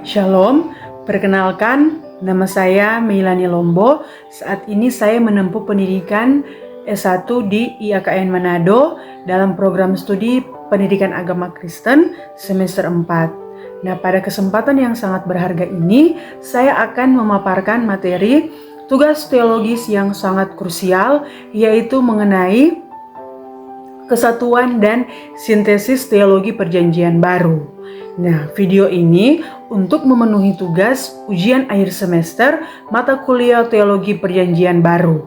Shalom, perkenalkan nama saya Meilani Lombo. Saat ini saya menempuh pendidikan S1 di IAKN Manado dalam program studi Pendidikan Agama Kristen semester 4. Nah, pada kesempatan yang sangat berharga ini, saya akan memaparkan materi tugas teologis yang sangat krusial, yaitu mengenai kesatuan dan sintesis teologi perjanjian baru. Nah, video ini untuk memenuhi tugas ujian akhir semester mata kuliah teologi perjanjian baru.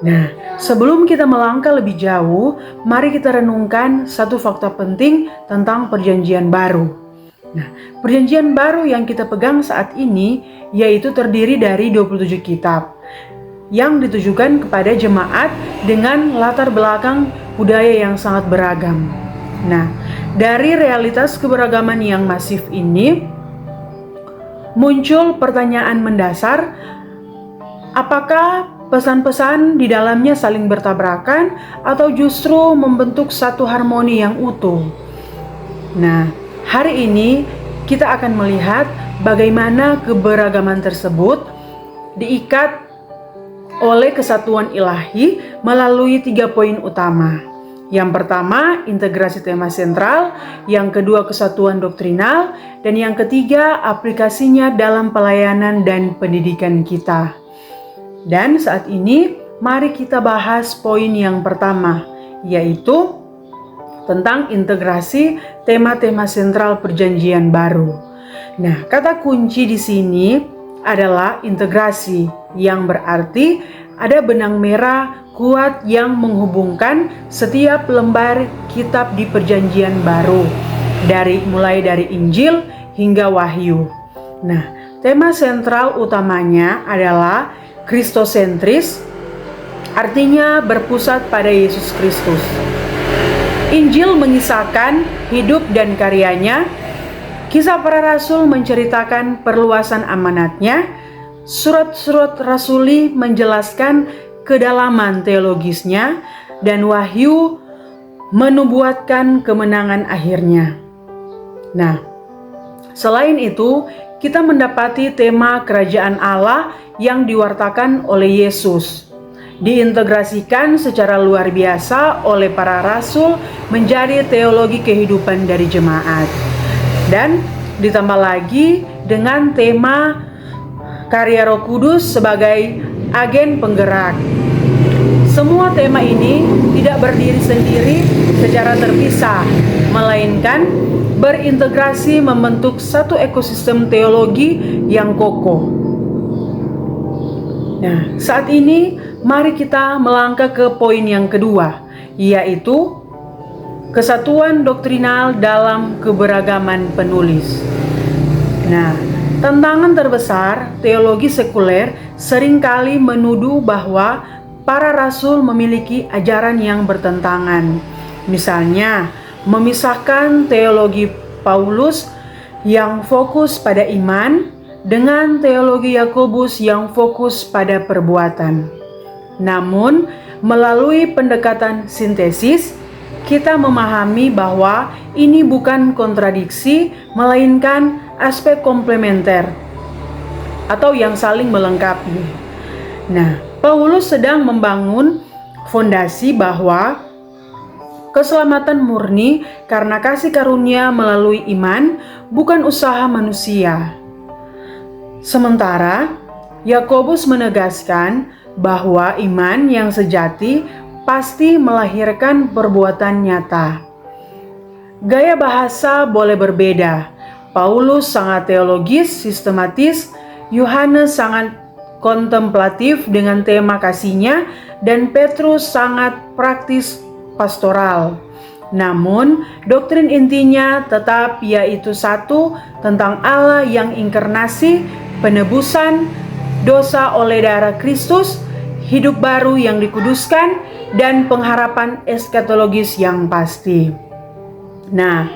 Nah, sebelum kita melangkah lebih jauh, mari kita renungkan satu fakta penting tentang perjanjian baru. Nah, perjanjian baru yang kita pegang saat ini yaitu terdiri dari 27 kitab yang ditujukan kepada jemaat dengan latar belakang budaya yang sangat beragam. Nah, dari realitas keberagaman yang masif ini muncul pertanyaan mendasar, apakah pesan-pesan di dalamnya saling bertabrakan atau justru membentuk satu harmoni yang utuh? Nah, hari ini kita akan melihat bagaimana keberagaman tersebut diikat oleh kesatuan ilahi melalui 3 poin utama. Yang pertama, integrasi tema sentral, yang kedua kesatuan doktrinal, dan yang ketiga aplikasinya dalam pelayanan dan pendidikan kita. Dan saat ini mari kita bahas poin yang pertama, yaitu tentang integrasi tema-tema sentral perjanjian baru. Nah, kata kunci di sini adalah integrasi, yang berarti ada benang merah kuat yang menghubungkan setiap lembar kitab di perjanjian baru, mulai dari Injil hingga Wahyu. Nah, tema sentral utamanya adalah kristosentris, artinya berpusat pada Yesus Kristus. Injil mengisahkan hidup dan karyanya, kisah para rasul menceritakan perluasan amanatnya, surat-surat rasuli menjelaskan kedalaman teologisnya, dan Wahyu menubuatkan kemenangan akhirnya. Nah, selain itu, kita mendapati tema kerajaan Allah yang diwartakan oleh Yesus, diintegrasikan secara luar biasa oleh para rasul menjadi teologi kehidupan dari jemaat. Dan ditambah lagi dengan tema karya Roh Kudus sebagai agen penggerak. Semua tema ini tidak berdiri sendiri secara terpisah, melainkan berintegrasi membentuk satu ekosistem teologi yang kokoh. Nah, saat ini mari kita melangkah ke poin yang kedua, yaitu kesatuan doktrinal dalam keberagaman penulis. Nah, tantangan terbesar teologi sekuler seringkali menuduh bahwa para rasul memiliki ajaran yang bertentangan. Misalnya, memisahkan teologi Paulus yang fokus pada iman dengan teologi Yakobus yang fokus pada perbuatan. Namun, melalui pendekatan sintesis, kita memahami bahwa ini bukan kontradiksi, melainkan aspek komplementer atau yang saling melengkapi. Nah, Paulus sedang membangun fondasi bahwa keselamatan murni karena kasih karunia melalui iman, bukan usaha manusia. Sementara Yakobus menegaskan bahwa iman yang sejati pasti melahirkan perbuatan nyata. Gaya bahasa boleh berbeda. Paulus sangat teologis, sistematis, Yohanes sangat kontemplatif dengan tema kasihnya, dan Petrus sangat praktis pastoral. Namun, doktrin intinya tetap yaitu satu, tentang Allah yang inkarnasi, penebusan dosa oleh darah Kristus, hidup baru yang dikuduskan, dan pengharapan eskatologis yang pasti. Nah,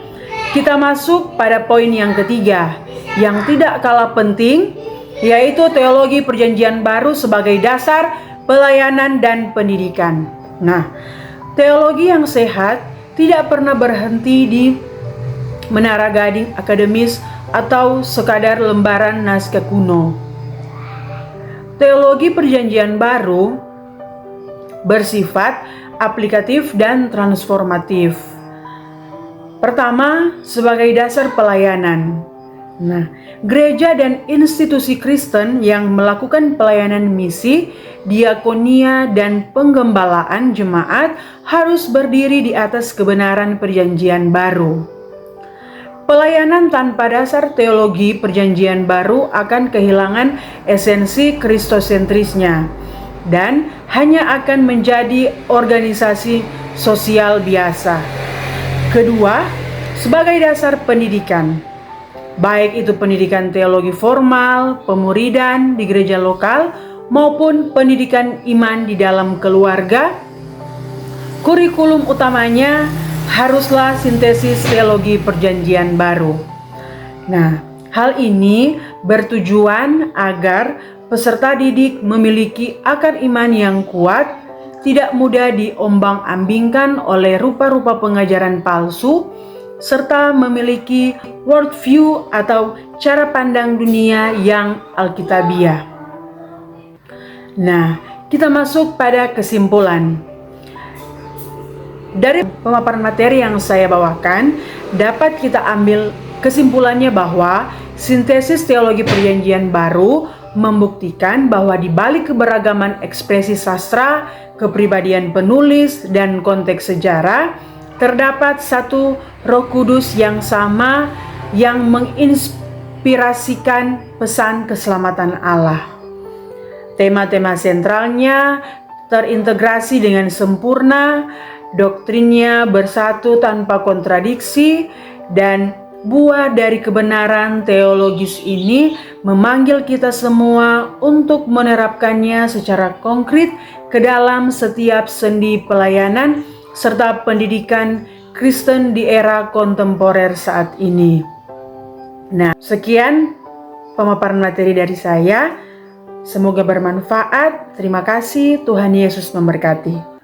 kita masuk pada poin yang ketiga, yang tidak kalah penting, yaitu teologi perjanjian baru sebagai dasar pelayanan dan pendidikan. Nah, teologi yang sehat tidak pernah berhenti di menara gading akademis atau sekadar lembaran naskah kuno. Teologi Perjanjian Baru bersifat aplikatif dan transformatif. Pertama, sebagai dasar pelayanan. Nah, gereja dan institusi Kristen yang melakukan pelayanan misi, diakonia, dan penggembalaan jemaat harus berdiri di atas kebenaran Perjanjian Baru. Pelayanan tanpa dasar teologi Perjanjian Baru akan kehilangan esensi kristosentrisnya dan hanya akan menjadi organisasi sosial biasa. Kedua, sebagai dasar pendidikan, baik itu pendidikan teologi formal, pemuridan di gereja lokal, maupun pendidikan iman di dalam keluarga, kurikulum utamanya haruslah sintesis teologi Perjanjian Baru. Nah, hal ini bertujuan agar peserta didik memiliki akar iman yang kuat, tidak mudah diombang-ambingkan oleh rupa-rupa pengajaran palsu, serta memiliki worldview atau cara pandang dunia yang alkitabiah. Nah, kita masuk pada kesimpulan. Dari pemaparan materi yang saya bawakan, dapat kita ambil kesimpulannya bahwa sintesis teologi Perjanjian Baru membuktikan bahwa di balik keberagaman ekspresi sastra, kepribadian penulis, dan konteks sejarah, terdapat satu Roh Kudus yang sama yang menginspirasikan pesan keselamatan Allah. Tema-tema sentralnya terintegrasi dengan sempurna, doktrinnya bersatu tanpa kontradiksi, dan buah dari kebenaran teologis ini memanggil kita semua untuk menerapkannya secara konkret ke dalam setiap sendi pelayanan serta pendidikan Kristen di era kontemporer saat ini. Nah, sekian pemaparan materi dari saya. Semoga bermanfaat. Terima kasih. Tuhan Yesus memberkati.